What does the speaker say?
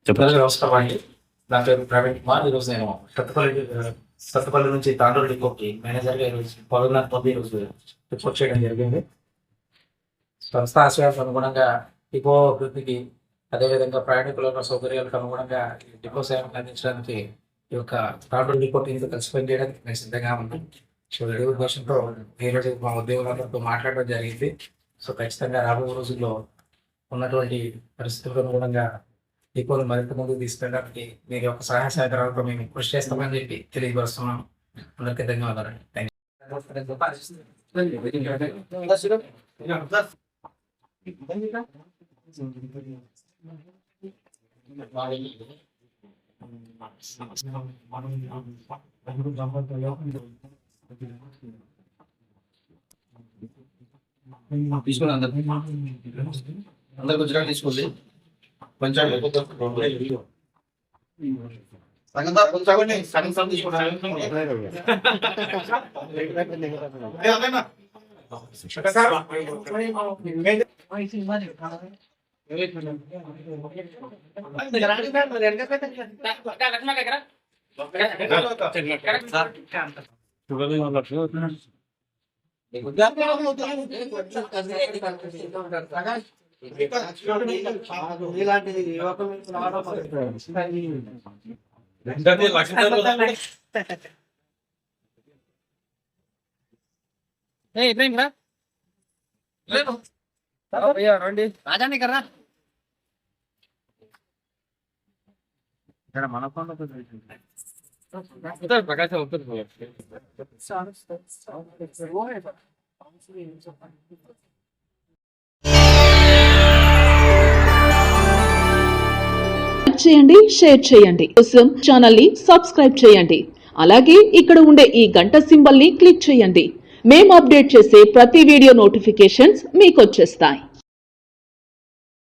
చెప్పండి. నమస్కారం అండి. నా పేరు ప్రవీణ్ కుమార్. ఈరోజు నేను సత్తపల్లి నుంచి తాండూరు డిపోకి మేనేజర్గా ఈరోజు పొద్దు ఈరోజు రిపోర్ట్ చేయడం జరిగింది. సంస్థ ఆశయాలకు అనుగుణంగా డిపో అభివృద్ధికి, అదేవిధంగా ప్రయాణికుల సౌకర్యాలకు అనుగుణంగా డిపో సేవలు అందించడానికి ఈ యొక్క తాండూరు డిపో టీంతో కలిసి పనిచేయడానికి నేను సిద్ధంగా ఉన్నాను. సో రెడీ ఉద్దేశంతో ఈరోజు మా ఉద్యోగులందరితో మాట్లాడడం జరిగింది. సో ఖచ్చితంగా రాబోయే రోజుల్లో ఉన్నటువంటి పరిస్థితులకు అనుగుణంగా డిపోను మరింత ముందుకు తీసుకెళ్ళడానికి మీరు యొక్క సహాయ సహకారాలతో మేము కృషి చేస్తామని చెప్పి తెలియపరుస్తున్నాం. అందరికీ ధన్యవాదాలు. తీసుకుని అందరు గుజరాత్ తీసుకోండి. కొంచెం రండి రాజాని కర్రా మన ప్రకాశం చేయండి, షేర్ చేయండి. కోసం ఛానల్ ని సబ్స్క్రైబ్ చేయండి. అలాగే ఇక్కడ ఉండే ఈ గంట సింబల్ ని క్లిక్ చేయండి. మేము అప్డేట్ చేసే ప్రతి వీడియో నోటిఫికేషన్స్ మీకు వచ్చేస్తాయి.